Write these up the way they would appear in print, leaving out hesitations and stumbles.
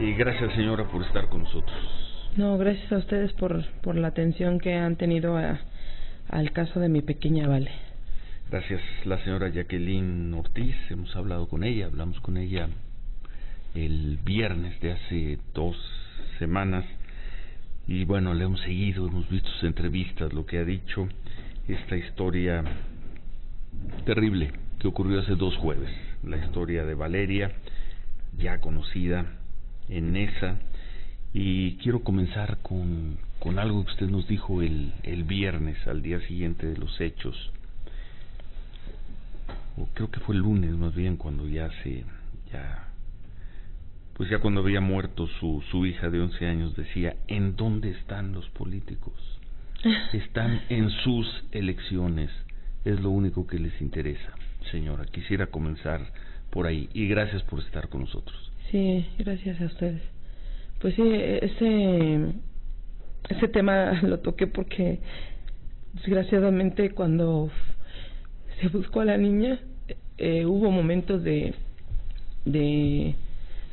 Y gracias, señora, por estar con nosotros. No, gracias a ustedes por la atención que han tenido al caso de mi pequeña Vale. Gracias, la señora Jacqueline Ortiz. Hablamos con ella el viernes de hace 2 semanas. Y bueno, le hemos seguido, hemos visto sus entrevistas, lo que ha dicho, esta historia terrible que ocurrió hace 2 jueves. La historia de Valeria, ya conocida en Nesa. Y quiero comenzar con algo que usted nos dijo el viernes, al día siguiente de los hechos. O creo que fue el lunes más bien, cuando cuando había muerto su hija de 11 años, decía: ¿en dónde están los políticos? Están en sus elecciones, es lo único que les interesa. Señora, quisiera comenzar por ahí, y gracias por estar con nosotros. Sí, gracias a ustedes. Pues sí, ese tema lo toqué porque desgraciadamente cuando se buscó a la niña hubo momentos de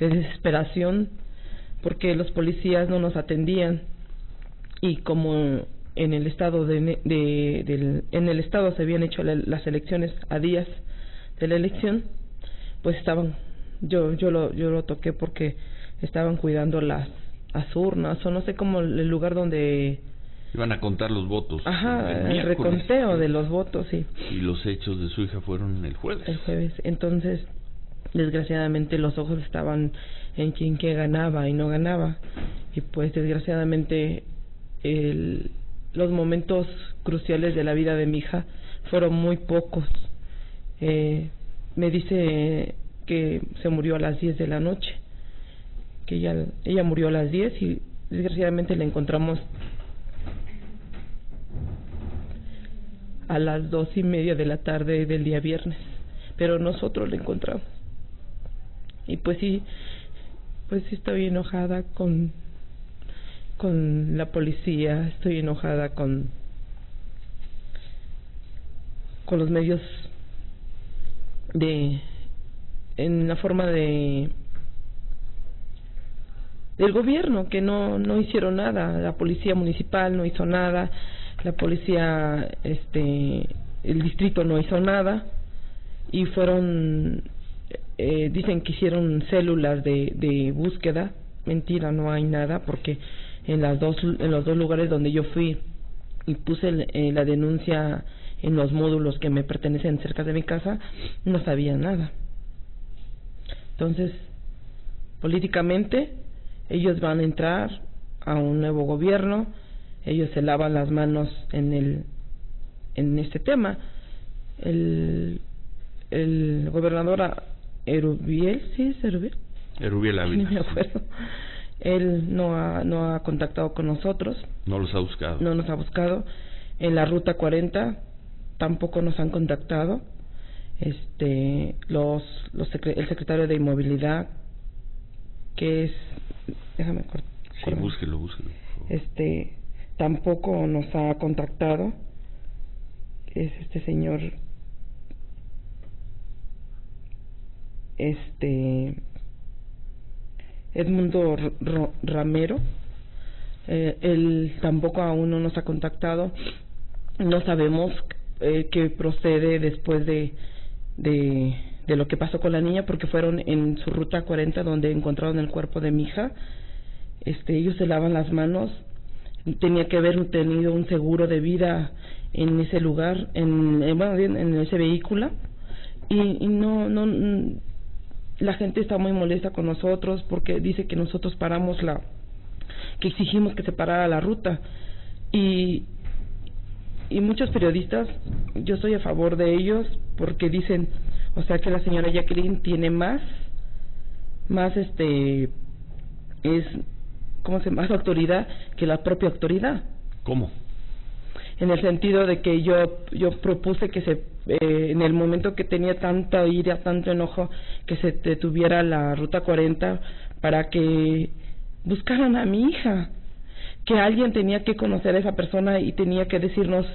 desesperación porque los policías no nos atendían, y como en el estado en el estado se habían hecho las elecciones a días de la elección, pues yo lo toqué porque estaban cuidando las urnas, o no sé cómo, el lugar donde iban a contar los votos. Ajá, el reconteo de los votos, sí. Y los hechos de su hija fueron el jueves. Entonces, desgraciadamente los ojos estaban en quién que ganaba y no ganaba, y pues desgraciadamente los momentos cruciales de la vida de mi hija fueron muy pocos. Me dice que se murió a las 10 de la noche, que ella murió a las 10, y desgraciadamente la encontramos a las 2:30 de la tarde del día viernes, pero nosotros la encontramos. Y pues sí estoy enojada con la policía, estoy enojada con los medios en la forma del gobierno, que no hicieron nada. La policía municipal no hizo nada, la policía el distrito no hizo nada, y dicen que hicieron células de búsqueda. Mentira, no hay nada, porque en los dos lugares donde yo fui y puse la denuncia en los módulos que me pertenecen cerca de mi casa, no sabía nada. Entonces, políticamente ellos van a entrar a un nuevo gobierno, ellos se lavan las manos en este tema. El gobernador Erubiel, ¿sí es Erubiel? Erubiel Ávila. No me acuerdo. Él no ha contactado con nosotros. No los ha buscado. No nos ha buscado. En la Ruta 40 tampoco nos han contactado. El secretario de Inmovilidad, que es... Déjame cortar. Sí, búsquelo. Tampoco nos ha contactado. Es este señor... Edmundo Ramero. Él tampoco aún no nos ha contactado. No sabemos qué procede después de lo que pasó con la niña, porque fueron en su Ruta 40 donde encontraron el cuerpo de mi hija. Ellos se lavan las manos. Tenía que haber tenido un seguro de vida en ese lugar, en ese vehículo, y no la gente está muy molesta con nosotros porque dice que nosotros que exigimos que se parara la ruta, y muchos periodistas, yo estoy a favor de ellos, porque dicen, o sea, que la señora Jacqueline tiene más más autoridad que la propia autoridad. ¿Cómo? En el sentido de que yo propuse que en el momento que tenía tanta ira, tanto enojo, que se detuviera la Ruta 40 para que buscaran a mi hija, que alguien tenía que conocer a esa persona y tenía que decirnos,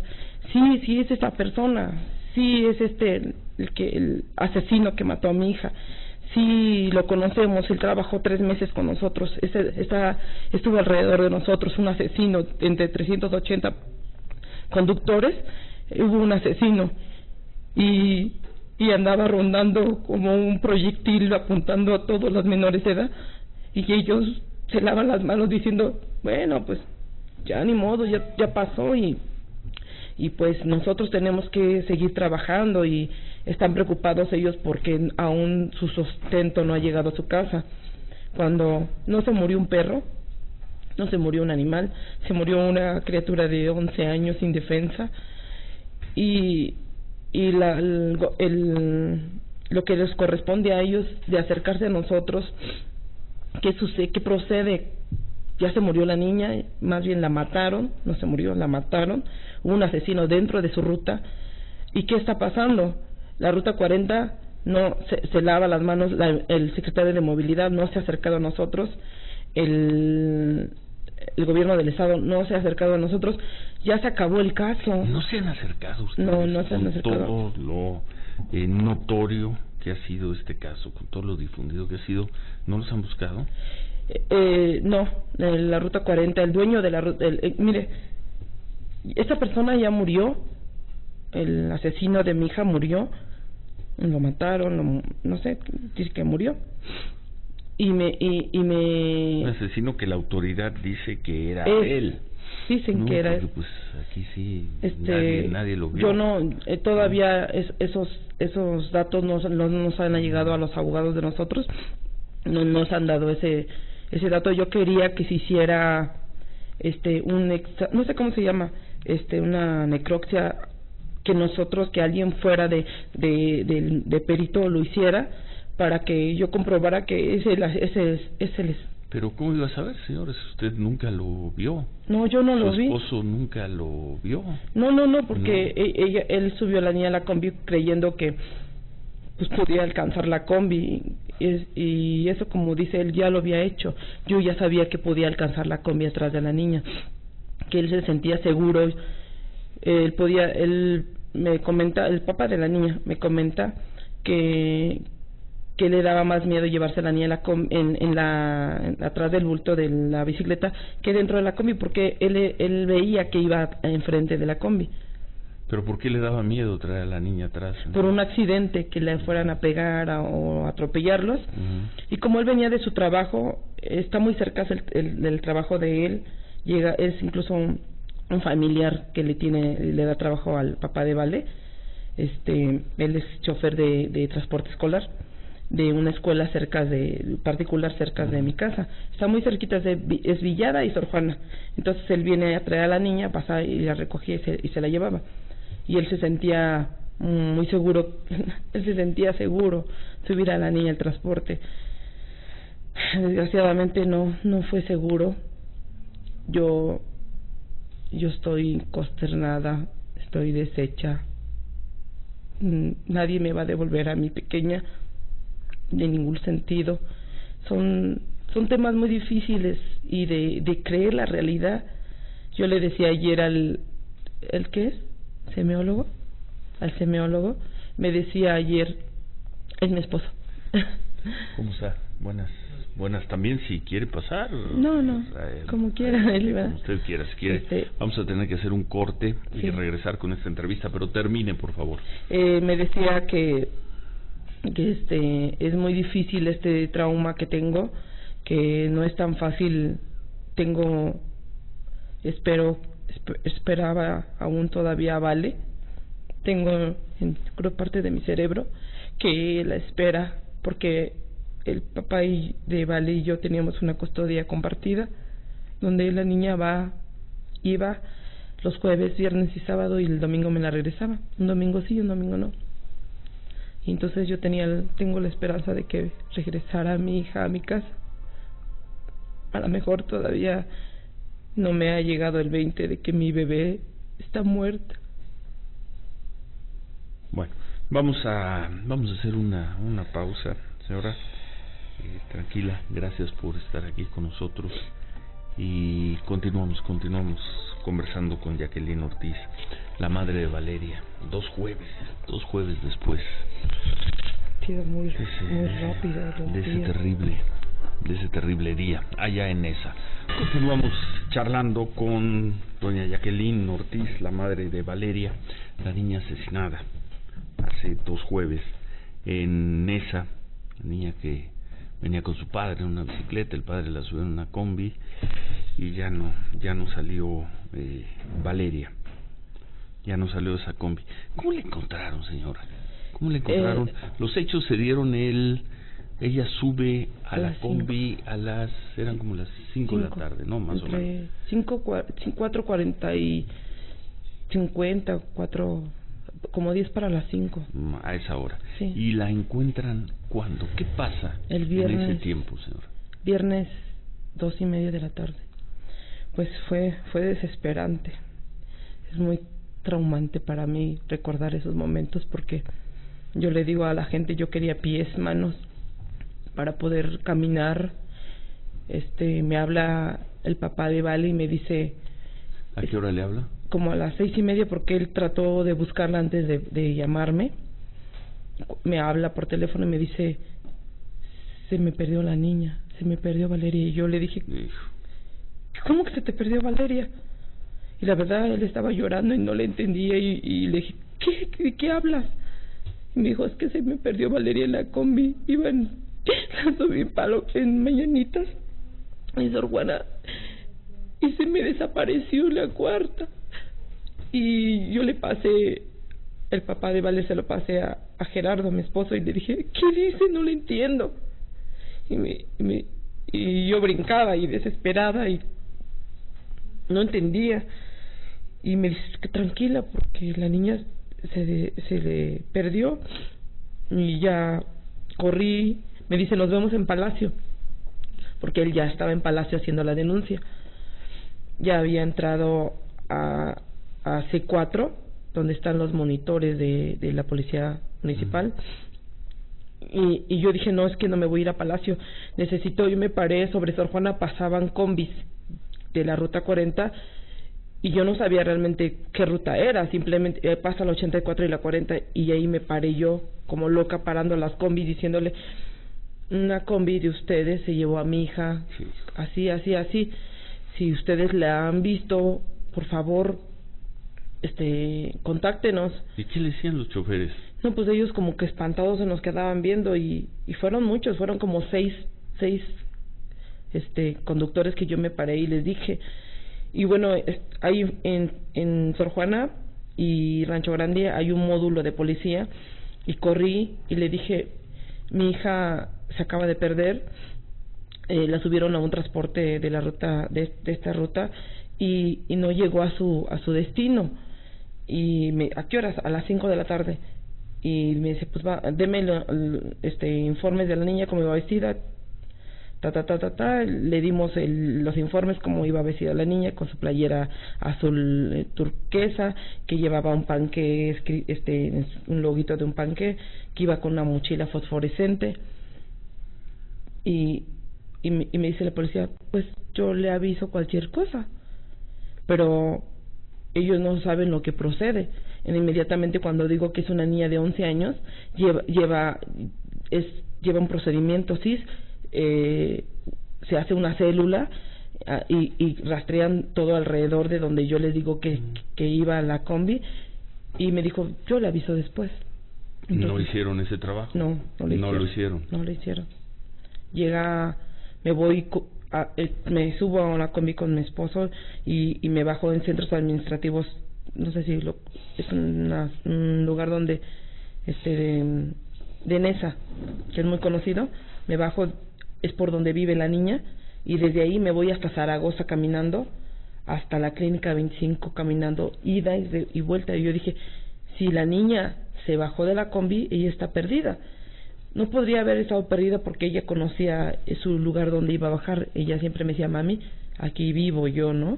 sí es esa persona, sí es el asesino que mató a mi hija, sí lo conocemos, él trabajó 3 meses con nosotros, estuvo alrededor de nosotros, un asesino, entre 380 conductores, hubo un asesino, y andaba rondando como un proyectil apuntando a todos los menores de edad, y ellos se lavan las manos diciendo, bueno, pues ya ni modo, ya pasó, y pues nosotros tenemos que seguir trabajando, y están preocupados ellos porque aún su sustento no ha llegado a su casa. Cuando no se murió un perro, no se murió un animal, se murió una criatura de 11 años indefensa, y lo que les corresponde a ellos de acercarse a nosotros, ¿qué procede? Ya se murió la niña, más bien la mataron, no se murió, la mataron, hubo un asesino dentro de su ruta. ¿Y qué está pasando? La ruta 40 no se lava las manos, el secretario de Movilidad no se ha acercado a nosotros, el gobierno del estado no se ha acercado a nosotros, ya se acabó el caso. ¿No se han acercado ustedes? No se han acercado. Todo lo notorio que ha sido este caso, con todo lo difundido que ha sido, ¿no los han buscado? No, la ruta 40, el dueño de la ruta, mire, esta persona ya murió, el asesino de mi hija murió, lo mataron, no sé, dice que murió, un asesino que la autoridad dice que era él. Dicen que era él. Pues aquí sí, nadie lo vio. Yo no, todavía esos datos no nos han llegado a los abogados de nosotros, no nos han dado ese dato. Yo quería que se hiciera no sé cómo se llama, una necropsia, que alguien fuera de perito lo hiciera, para que yo comprobara que ese es el. Pero ¿cómo iba a saber, señores? Usted nunca lo vio. No, yo no lo vi. ¿Su esposo nunca lo vio? No, porque él subió a la niña a la combi creyendo que pues podía alcanzar la combi, y eso, como dice él, ya lo había hecho. Yo ya sabía que podía alcanzar la combi atrás de la niña, que él se sentía seguro. Él me comenta, el papá de la niña me comenta que le daba más miedo llevarse a la niña atrás del bulto de la bicicleta que dentro de la combi, porque él veía que iba enfrente de la combi. ¿Pero por qué le daba miedo traer a la niña atrás? ¿No? Por un accidente, que le fueran a pegar o atropellarlos. Y como él venía de su trabajo, está muy cerca del trabajo de él, es incluso un familiar que le da trabajo al papá de Vale. Él es chofer de transporte escolar de una escuela particular cerca de mi casa. Está muy cerquita, es Villada y Sor Juana. Entonces él viene a traer a la niña, pasaba y la recogía y se la llevaba. Y él se sentía muy seguro, él se sentía seguro subir a la niña al transporte. Desgraciadamente no fue seguro. Yo estoy consternada, estoy deshecha. Nadie me va a devolver a mi pequeña, de ningún sentido. Son temas muy difíciles, y de creer la realidad. Yo le decía ayer ¿el qué es? ¿Semeólogo? Al semeólogo, me decía ayer, es mi esposo. ¿Cómo está? Buenas también, si quiere pasar. No, como quiera. Como usted quiera, si quiere. Vamos a tener que hacer un corte y regresar con esta entrevista, pero termine, por favor. Me decía que es muy difícil este trauma que tengo, que no es tan fácil. Esperaba aún todavía Vale. Tengo creo parte de mi cerebro que la espera, porque el papá de Vale y yo teníamos una custodia compartida, donde la niña iba los jueves, viernes y sábado, y el domingo me la regresaba. Un domingo sí, un domingo no. Y entonces yo tengo la esperanza de que regresara mi hija a mi casa. A lo mejor todavía no me ha llegado el 20 de que mi bebé está muerta. Bueno, vamos a hacer una pausa, señora. Tranquila, gracias por estar aquí con nosotros, y continuamos conversando con Jacqueline Ortiz, la madre de Valeria, dos jueves después. rápido, muy rápido. De ese terrible día, allá en esa. Continuamos charlando con doña Jacqueline Ortiz, la madre de Valeria, la niña asesinada hace 2 jueves en Nesa, la niña que venía con su padre en una bicicleta, el padre la subió en una combi y ya no salió Valeria, ya no salió esa combi. ¿Cómo le encontraron, señora? ¿Cómo le encontraron? Los hechos se dieron ella sube a la combi eran como las 5 de la tarde, ¿no? Más o menos. 4:40 y 50, como 10 para las 5. A esa hora. Sí. ¿Y la encuentran cuándo? ¿Qué pasa el viernes, en ese tiempo, señora? Viernes 2:30 de la tarde. Pues fue desesperante. Es muy traumante para mí recordar esos momentos porque yo le digo a la gente, yo quería pies, manos para poder caminar. Me habla el papá de Vale y me dice... ¿A qué hora le habla? Como a las 6:30, porque él trató de buscarla antes de llamarme. Me habla por teléfono y me dice: se me perdió la niña, se me perdió Valeria. Y yo le dije: ¿cómo que se te perdió Valeria? Y la verdad, él estaba llorando y no le entendía y le dije: ¿De qué hablas? Y me dijo: es que se me perdió Valeria en la combi, iban la subí palo en mañanitas en Sor Juana y se me desapareció en la cuarta. Y yo le pasé, el papá de Vale se lo pasé a Gerardo, mi esposo, y le dije: ¿qué dice? No le entiendo. Y yo brincaba y desesperada y no entendía. Y me dice: que tranquila, porque la niña se le perdió. Y ya corrí. Me dice: nos vemos en Palacio, porque él ya estaba en Palacio haciendo la denuncia. Ya había entrado a C4, donde están los monitores de la policía municipal. Y yo dije: no, es que no me voy a ir a Palacio, yo me paré sobre Sor Juana, pasaban combis de la ruta 40 y yo no sabía realmente qué ruta era, simplemente pasa la 84 y la 40, y ahí me paré yo como loca parando las combis diciéndole: una combi de ustedes se llevó a mi hija, sí. así, si ustedes la han visto, por favor, contáctenos. ¿Y qué le decían los choferes? No, pues ellos como que espantados se nos quedaban viendo y fueron muchos, fueron como seis conductores que yo me paré y les dije. Y bueno, ahí en Sor Juana y Rancho Grande hay un módulo de policía y corrí y le dije: mi hija se acaba de perder, la subieron a un transporte de la ruta de esta ruta y no llegó a su destino. Y ¿a qué horas? A las 5 de la tarde. Y me dice: pues deme informes de la niña, cómo iba vestida, le dimos los informes, cómo iba vestida la niña, con su playera azul turquesa, que llevaba un panque, un loguito de un panque, que iba con una mochila fosforescente. Y me dice la policía: pues yo le aviso cualquier cosa, pero ellos no saben lo que procede. Inmediatamente, cuando digo que es una niña de 11 años, lleva un procedimiento CIS, se hace una célula y rastrean todo alrededor de donde yo les digo que iba la combi, y me dijo: yo le aviso después. Entonces, ¿no hicieron ese trabajo? No lo hicieron. Llega, me subo a una combi con mi esposo y me bajo en centros administrativos, no sé si es un lugar donde de Nesa, que es muy conocido. Me bajo, es por donde vive la niña, y desde ahí me voy hasta Zaragoza caminando, hasta la clínica 25 caminando, ida y vuelta. Y yo dije: si la niña se bajó de la combi, ella está perdida. No podría haber estado perdida porque ella conocía su lugar donde iba a bajar. Ella siempre me decía: mami, aquí vivo yo, ¿no?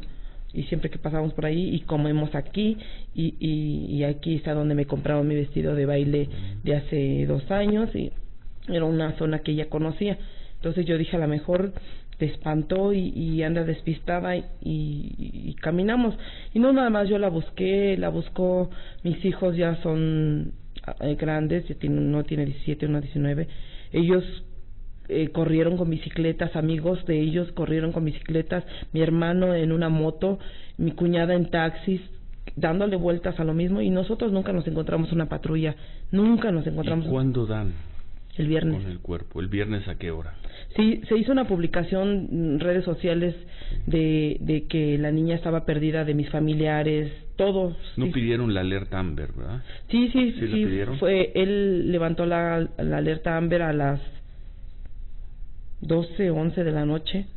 Y siempre que pasábamos por ahí y comemos aquí, y aquí está donde me compraron mi vestido de baile de hace 2 años, y era una zona que ella conocía. Entonces yo dije: a lo mejor te espantó y anda despistada, y caminamos. Y no nada más yo la busqué, la buscó, mis hijos ya son grandes, uno tiene 17, uno 19, ellos corrieron con bicicletas, amigos de ellos corrieron con bicicletas, mi hermano en una moto, mi cuñada en taxis, dándole vueltas a lo mismo, y nosotros nunca nos encontramos una patrulla, nunca nos encontramos. ¿Y cuándo dan? El viernes. Con el cuerpo. ¿El viernes a qué hora? Sí, se hizo una publicación en redes sociales de que la niña estaba perdida, de mis familiares, todos. No sí. Pidieron la alerta Amber, ¿verdad? Sí, él levantó la alerta Amber a las 12, 11 de la noche.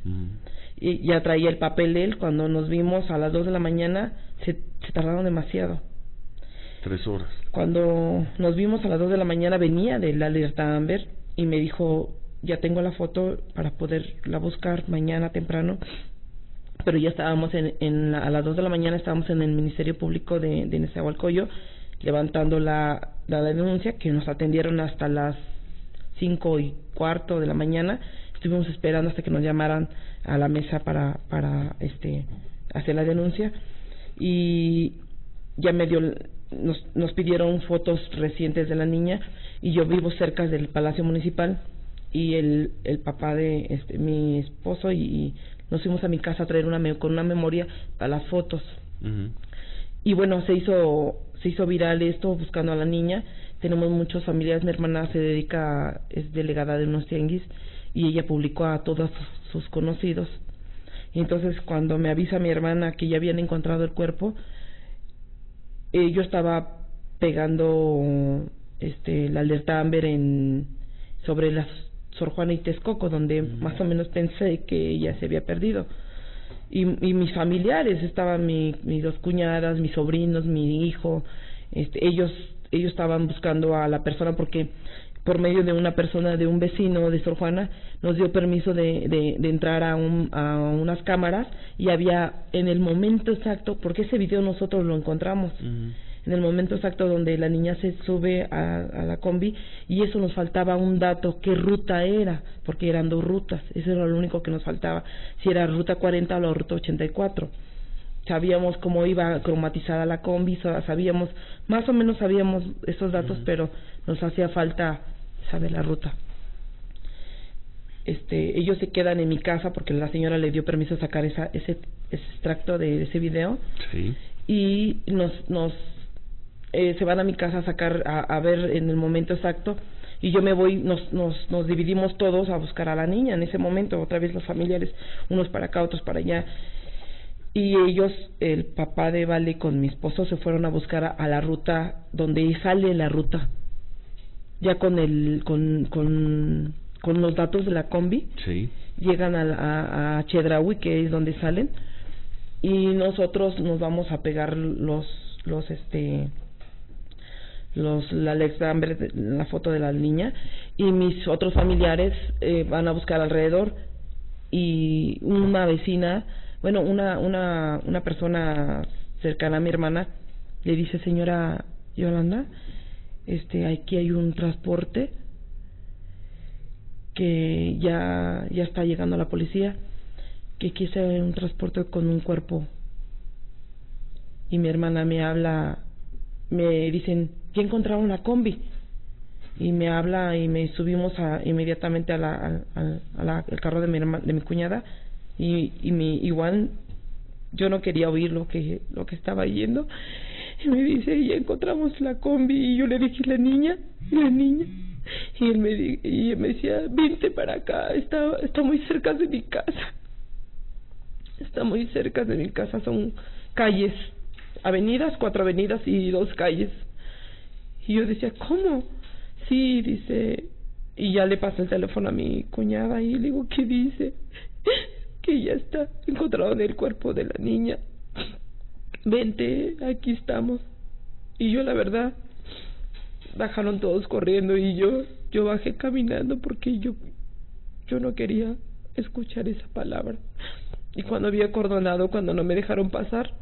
Y ya traía el papel él. Cuando nos vimos a las 2 de la mañana, se tardaron demasiado. 3 horas. Cuando nos vimos a las 2 de la mañana, venía de la alerta Amber y me dijo, ya tengo la foto para poderla buscar mañana temprano. Pero ya estábamos a las 2 de la mañana estábamos en el Ministerio Público de Nezahualcóyotl levantando la denuncia, que nos atendieron hasta las 5:15 de la mañana. Estuvimos esperando hasta que nos llamaran a la mesa para hacer la denuncia, y ya nos pidieron fotos recientes de la niña, y yo vivo cerca del Palacio Municipal, y el papá de mi esposo y nos fuimos a mi casa a traer con una memoria para las fotos. Y bueno, se hizo viral esto, buscando a la niña. Tenemos muchas familias, mi hermana es delegada de unos tianguis, y ella publicó a todos sus conocidos. Y entonces cuando me avisa mi hermana que ya habían encontrado el cuerpo, yo estaba pegando la alerta Amber sobre la Sor Juana y Texcoco, donde más o menos pensé que ella se había perdido. Y mis familiares, estaban mis 2 cuñadas, mis sobrinos, mi hijo, ellos estaban buscando a la persona, porque por medio de una persona, de un vecino de Sor Juana, nos dio permiso de entrar a unas cámaras, y había en el momento exacto, porque ese video nosotros lo encontramos, en el momento exacto donde la niña se sube a la combi, y eso nos faltaba un dato, qué ruta era, porque eran 2 rutas, eso era lo único que nos faltaba, si era ruta 40 o la ruta 84. Sabíamos cómo iba cromatizada la combi, más o menos sabíamos esos datos, pero nos hacía falta saber la ruta. Ellos se quedan en mi casa porque la señora le dio permiso a sacar ese extracto de ese video. Sí. Y se van a mi casa a sacar, a ver en el momento exacto, y yo me voy, nos dividimos todos a buscar a la niña en ese momento, otra vez los familiares, unos para acá, otros para allá. Y ellos, el papá de Vale con mi esposo, se fueron a buscar a la ruta donde sale la ruta, ya con los datos de la combi. Sí. Llegan a Chedraui, que es donde salen, y nosotros nos vamos a pegar la Alexa Amber, la foto de la niña, y mis otros familiares van a buscar alrededor, y una vecina, bueno, una persona cercana a mi hermana le dice, señora Yolanda, aquí hay un transporte que ya está llegando la policía, que quise un transporte con un cuerpo. Y mi hermana me dicen, ya encontraron la combi, y me habla, y me subimos inmediatamente al carro de mi cuñada, y igual yo no quería oír lo que estaba yendo, y me dice, ya encontramos la combi, y yo le dije, la niña, y él me decía, vente para acá, está muy cerca de mi casa, son calles, avenidas, 4 avenidas y 2 calles. Y yo decía, ¿cómo? Sí, dice, y ya le pasé el teléfono a mi cuñada y le digo, ¿qué dice? Que ya está encontrado en el cuerpo de la niña. Vente, aquí estamos. Y yo, la verdad, bajaron todos corriendo, y yo bajé caminando porque yo no quería escuchar esa palabra. Y cuando había acordonado, cuando no me dejaron pasar,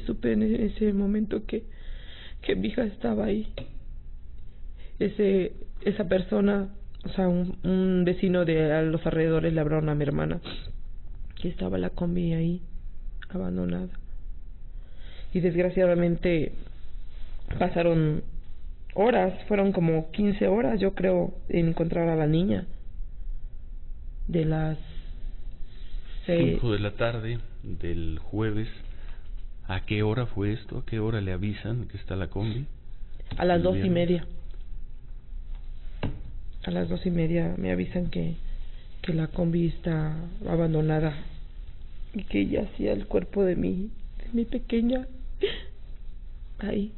supe en ese momento que mi hija estaba ahí. Esa persona, o sea, un vecino de los alrededores le hablaron a mi hermana que estaba la combi ahí abandonada, y desgraciadamente pasaron horas, fueron como 15 horas, yo creo, en encontrar a la niña. De las 5 de la tarde del jueves. ¿A qué hora fue esto? ¿A qué hora le avisan que está la combi? A las 2:30. A las 2:30 me avisan que la combi está abandonada y que ya hacía el cuerpo de mi pequeña ahí.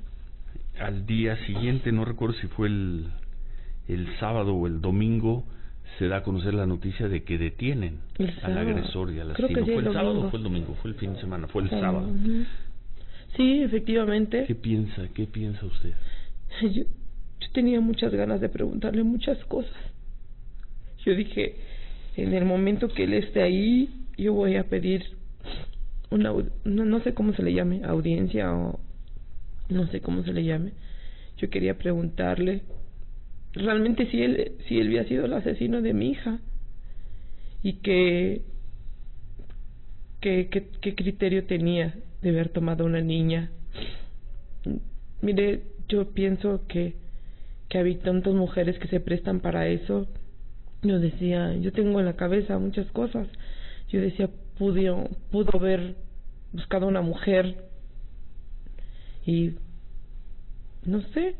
Al día siguiente, no recuerdo si fue el sábado o el domingo, se da a conocer la noticia de que detienen al agresor y al asesino. Creo que sí, ¿Fue el sábado domingo. o fue el domingo? Fue el fin de semana, fue el sábado. Sí, efectivamente. ¿Qué piensa usted? Yo tenía muchas ganas de preguntarle muchas cosas. Yo dije, en el momento que él esté ahí, yo voy a pedir no sé cómo se le llame, audiencia o no sé cómo se le llame. Yo quería preguntarle realmente si él había sido el asesino de mi hija y qué criterio tenía de haber tomado a una niña. Mire, yo pienso que hay tantas mujeres que se prestan para eso. Yo decía, yo tengo en la cabeza muchas cosas. Yo decía, pudo haber buscado una mujer y no sé,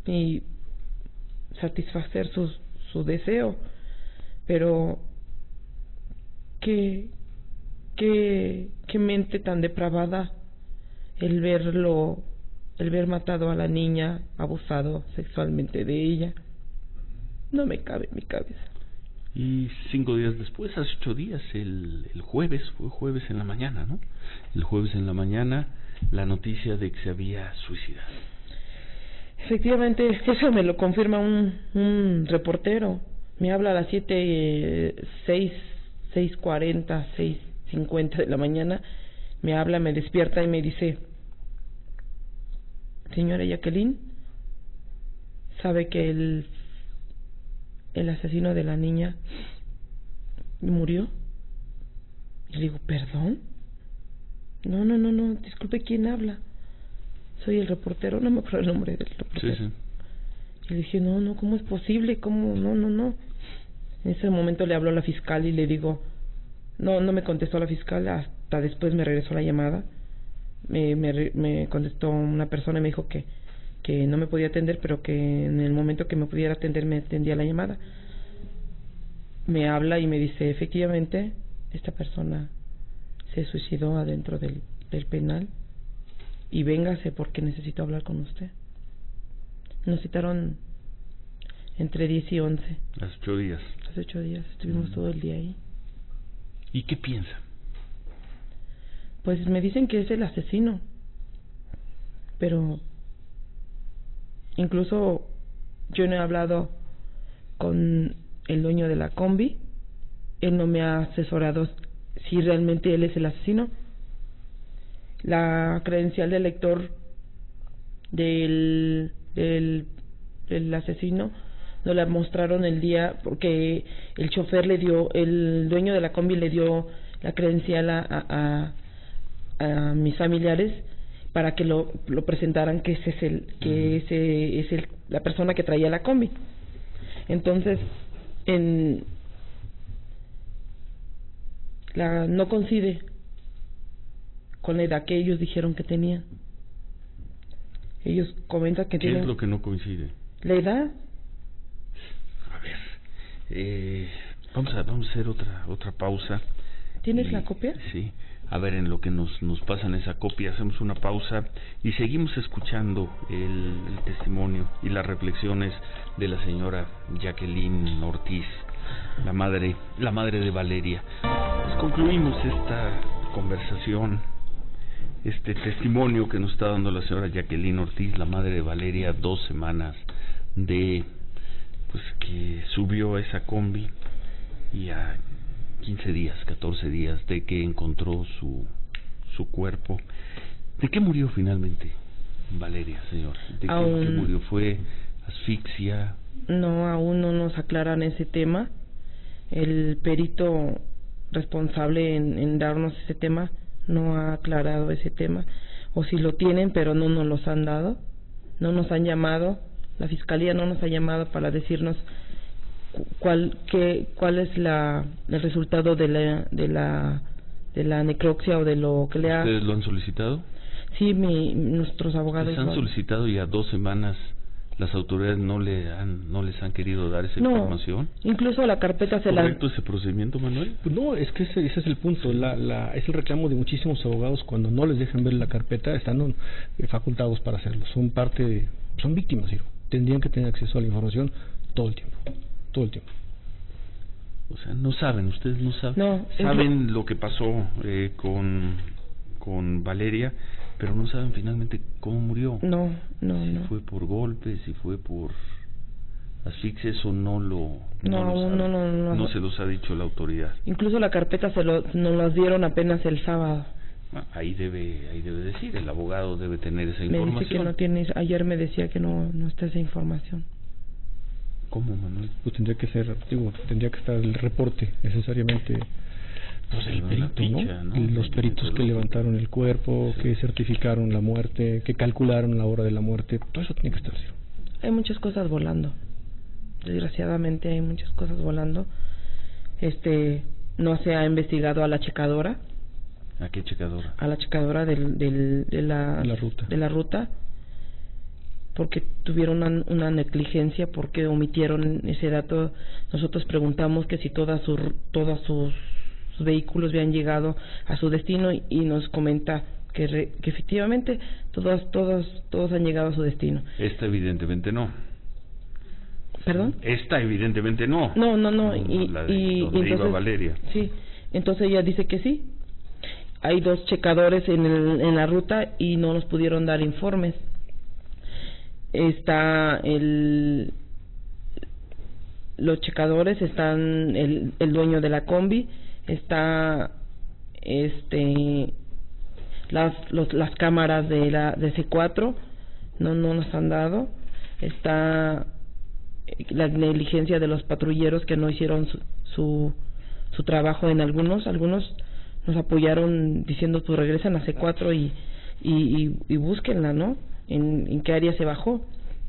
y satisfacer su deseo, pero qué mente tan depravada el ver matado a la niña, abusado sexualmente de ella. No me cabe en mi cabeza. Y 5 días después, hace 8 días, el jueves, fue jueves en la mañana, ¿no? El jueves en la mañana, la noticia de que se había suicidado. Efectivamente, eso me lo confirma un reportero. Me habla a las 6:40, 6:50 de la mañana. Me habla, me despierta y me dice: señora Jacqueline, ¿sabe que el asesino de la niña murió? Y le digo, ¿perdón? No, disculpe, ¿quién habla? Soy el reportero, no me acuerdo el nombre del reportero. Sí. Y le dije, no, ¿cómo es posible? ¿Cómo? No. En ese momento le habló a la fiscal y le digo, no me contestó la fiscal, hasta después me regresó la llamada. Me contestó una persona y me dijo que no me podía atender, pero que en el momento que me pudiera atender me atendía la llamada. Me habla y me dice, efectivamente, esta persona se suicidó adentro del penal y véngase porque necesito hablar con usted. Nos citaron entre 10 y 11. Hace 8 días. Hace 8 días, estuvimos todo el día ahí. ¿Y qué piensa? Pues me dicen que es el asesino, pero incluso yo no he hablado con el dueño de la combi. Él no me ha asesorado si realmente él es el asesino. La credencial del lector del asesino nos la mostraron el día, porque el dueño de la combi le dio la credencial a mis familiares para que lo presentaran, que ese es la persona que traía la combi. Entonces, no coincide con la edad que ellos dijeron que tenían. Ellos comentan que ¿Qué es lo que no coincide? La edad. A ver, vamos a hacer otra pausa. ¿Tienes la copia? Sí. A ver, en lo que nos pasan esa copia, hacemos una pausa y seguimos escuchando el testimonio y las reflexiones de la señora Jacqueline Ortiz, la madre de Valeria. Pues concluimos esta conversación, este testimonio que nos está dando la señora Jacqueline Ortiz, la madre de Valeria, 2 semanas de pues que subió a esa combi y a 15 días, 14 días de que encontró su cuerpo. ¿De qué murió finalmente Valeria, señor? ¿De qué murió? ¿Fue asfixia? No, aún no nos aclaran ese tema. El perito responsable en darnos ese tema no ha aclarado ese tema. o si lo tienen, pero no nos los han dado, no nos han llamado, la Fiscalía no nos ha llamado para decirnos cuál es el resultado de la necropsia o de lo que le ha... ¿Ustedes lo han solicitado? Sí, nuestros abogados... ¿Les han solicitado ya 2 semanas? ¿Las autoridades no les han querido dar esa información? Incluso la carpeta se la... ¿Correcto ese procedimiento, Manuel? Pues no, es que ese es el punto. Es el reclamo de muchísimos abogados cuando no les dejan ver la carpeta, están facultados para hacerlo. Son víctimas, ¿sí? Tendrían que tener acceso a la información todo el tiempo. O sea, no saben, ustedes no saben. No, saben lo que pasó con Valeria, pero no saben finalmente cómo murió. No. Si fue por golpes, si fue por asfixia, eso no se los ha dicho la autoridad. Incluso la carpeta nos las dieron apenas el sábado. Ahí debe decir, el abogado debe tener esa información. Me dice que no tiene, ayer me decía que no está esa información. ¿Cómo, Manuel? Pues tendría que estar el reporte necesariamente. Pues el perito, ¿no? Los peritos que levantaron el cuerpo, que certificaron la muerte, que calcularon la hora de la muerte, todo eso tiene que estar. Hay muchas cosas volando. Desgraciadamente hay muchas cosas volando. No se ha investigado a la checadora. ¿A qué checadora? A la checadora de la ruta. Porque tuvieron una negligencia, porque omitieron ese dato. Nosotros preguntamos que si todos sus vehículos habían llegado a su destino y nos comenta que efectivamente todos han llegado a su destino. Esta evidentemente no. ¿Perdón? Esta evidentemente no. No. Donde iba Valeria. Sí, entonces ella dice que sí. Hay 2 checadores en la ruta y no nos pudieron dar informes. Los checadores, están el dueño de la combi, está las cámaras de C4 no nos han dado, está la negligencia de los patrulleros que no hicieron su trabajo. En algunos nos apoyaron diciendo pues regresan a C4 y búsquenla, ¿no? En qué área se bajó,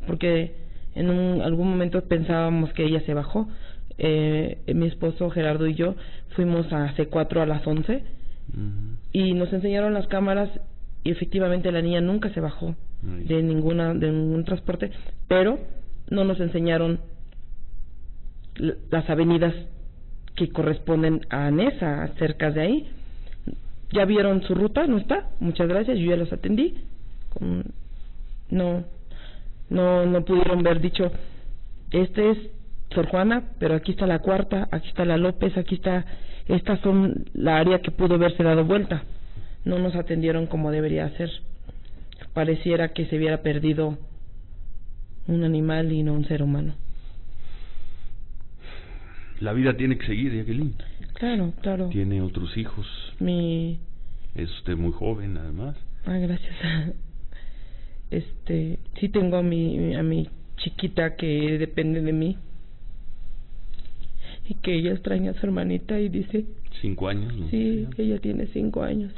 porque en algún momento pensábamos que ella se bajó. Mi esposo Gerardo y yo fuimos a C4 a las 11 y nos enseñaron las cámaras y efectivamente la niña nunca se bajó de ningún transporte, pero no nos enseñaron las avenidas que corresponden a Nesa, cerca de ahí. Ya vieron su ruta, no está, muchas gracias, yo ya los atendí. No pudieron ver dicho, este es Sor Juana, pero aquí está la Cuarta, aquí está la López, estas son la área que pudo haberse dado vuelta. No nos atendieron como debería ser. Pareciera que se hubiera perdido un animal y no un ser humano. La vida tiene que seguir, Jacqueline. Claro. Tiene otros hijos. Es usted muy joven, además. Gracias. Sí tengo a mi chiquita que depende de mí y que ella extraña a su hermanita y dice 5 años, ¿no? Sí, ella tiene 5 años.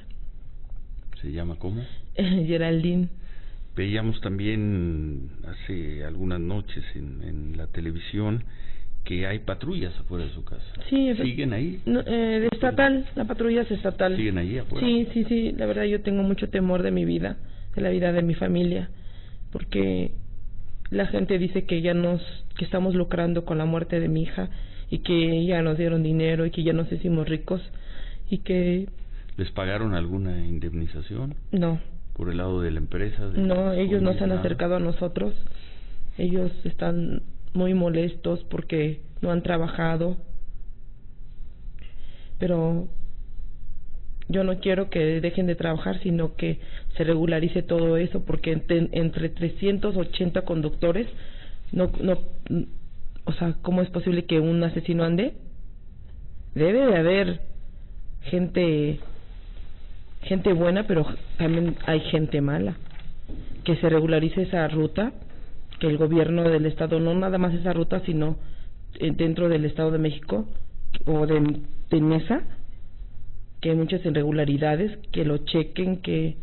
¿Se llama cómo? Geraldine. Veíamos también hace algunas noches en la televisión que hay patrullas afuera de su casa. Sí, ¿siguen ahí? No, estatal, la patrulla es estatal. ¿Siguen ahí afuera? Sí, la verdad yo tengo mucho temor de mi vida, de la vida de mi familia, porque la gente dice que que estamos lucrando con la muerte de mi hija y que ya nos dieron dinero y que ya nos hicimos ricos y que... ¿Les pagaron alguna indemnización? No. ¿Por el lado de la empresa? No, ellos no se han acercado a nosotros. Ellos están muy molestos porque no han trabajado. Pero yo no quiero que dejen de trabajar, sino que se regularice todo eso, porque entre 380 conductores, o sea, ¿cómo es posible que un asesino ande? Debe de haber gente buena, pero también hay gente mala. Que se regularice esa ruta, que el gobierno del estado, no nada más esa ruta, sino dentro del Estado de México o de Nesa, que hay muchas irregularidades, que lo chequen, que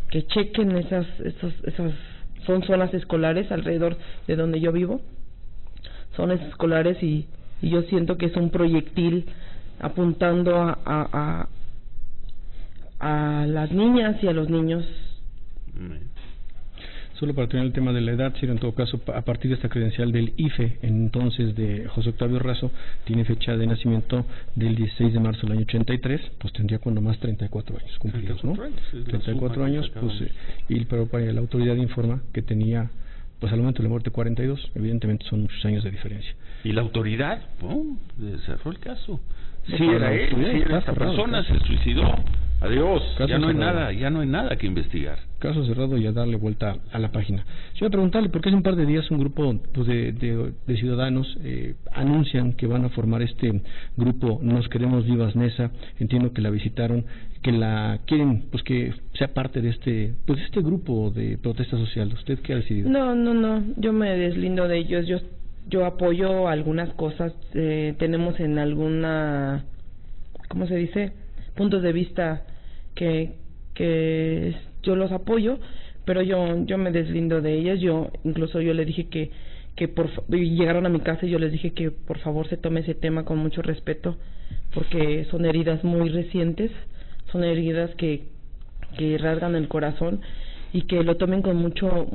chequen esas son zonas escolares alrededor de donde yo vivo, zonas escolares, y yo siento que es un proyectil apuntando a las niñas y a los niños. Solo para tener el tema de la edad, si en todo caso, a partir de esta credencial del IFE, entonces de José Octavio Razo, tiene fecha de nacimiento del 16 de marzo del año 83, pues tendría cuando más 34 años cumplidos, ¿no? 34 años, pues, pero la autoridad informa que tenía, pues al momento de la muerte 42, evidentemente son muchos años de diferencia. ¿Y la autoridad? Cerró el caso. Sí, era él, sí, era esta persona, se suicidó. Adiós, ya no hay nada que investigar. Caso cerrado y a darle vuelta a la página. Yo voy a preguntarle, porque hace un par de días un grupo pues, de ciudadanos anuncian que van a formar este grupo Nos Queremos Vivas Nesa. Entiendo que la visitaron, que la quieren, pues que sea parte de este grupo de protesta social. ¿Usted qué ha decidido? No, yo me deslindo de ellos. Yo apoyo algunas cosas, tenemos en alguna, ¿cómo se dice?, puntos de vista que yo los apoyo, pero yo me deslindo de ellas. Incluso yo le dije que llegaron a mi casa y yo les dije que por favor se tome ese tema con mucho respeto, porque son heridas muy recientes, son heridas que rasgan el corazón, y que lo tomen con mucho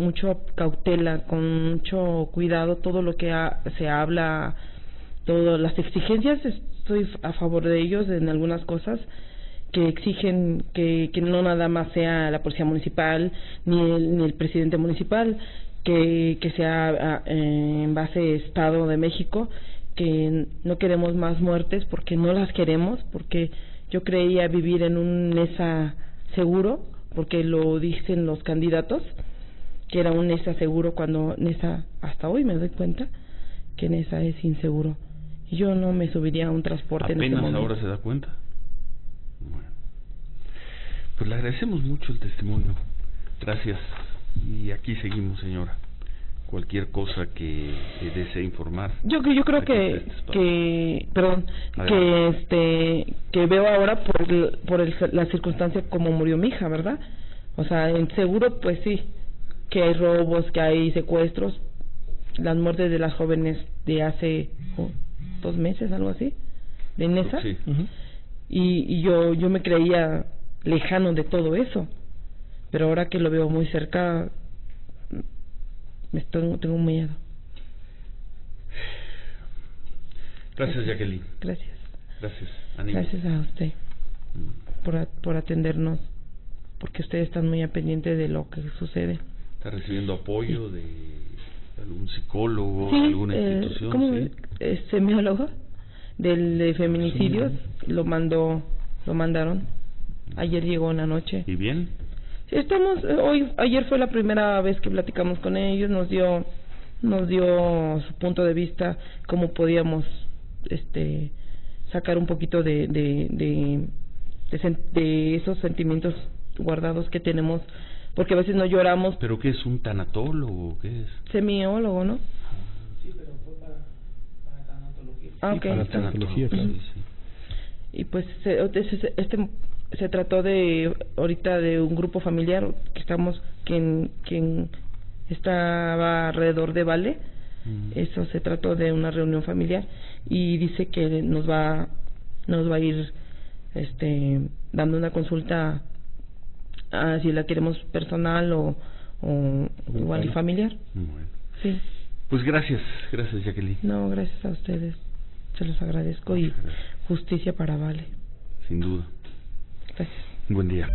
cautela, con mucho cuidado todo lo que se habla, todas las exigencias. Estoy a favor de ellos en algunas cosas que exigen que no nada más sea la policía municipal ni el presidente municipal, que sea en base Estado de México, que no queremos más muertes porque no las queremos, porque yo creía vivir en un NESA seguro, porque lo dicen los candidatos, que era un NESA seguro, cuando NESA, hasta hoy me doy cuenta que NESA es inseguro. Y yo no me subiría a un transporte en este momento. ¿Apenas ahora se da cuenta? Bueno, pues le agradecemos mucho el testimonio. Gracias. Y aquí seguimos, señora. Cualquier cosa que desee informar. Yo creo que veo ahora por la circunstancia como murió mi hija, ¿verdad? O sea, en seguro, pues sí, que hay robos, que hay secuestros, las muertes de las jóvenes de hace 2 meses, algo así, de Nesa. Sí. Y yo me creía lejano de todo eso, pero ahora que lo veo muy cerca, tengo miedo. Gracias, Jacqueline. Gracias. Ánimo. Gracias a usted por atendernos, porque ustedes están muy pendientes de lo que sucede. ¿Está recibiendo apoyo de algún psicólogo, sí, alguna institución? ¿Cómo? ¿Sí? Semiólogo de feminicidios, sí. Lo mandaron. Ayer llegó en la noche. ¿Y bien? Ayer fue la primera vez que platicamos con ellos, nos dio su punto de vista, cómo podíamos sacar un poquito de esos sentimientos guardados que tenemos, porque a veces no lloramos. ¿Pero qué es, un tanatólogo? ¿Qué es? Semiólogo, ¿no? Sí, pero fue para tanatología. Ah, okay. Para tanatología, claro. Sí. Y pues se trató ahorita de un grupo familiar que estamos, quien estaba alrededor de Vale. Eso se trató de una reunión familiar, y dice que nos va a ir dando una consulta, si la queremos personal o igual familiar. Bueno. Sí. Pues gracias Jacqueline. No, gracias a ustedes, se los agradezco. Y justicia para Vale. Sin duda. Gracias. Buen día.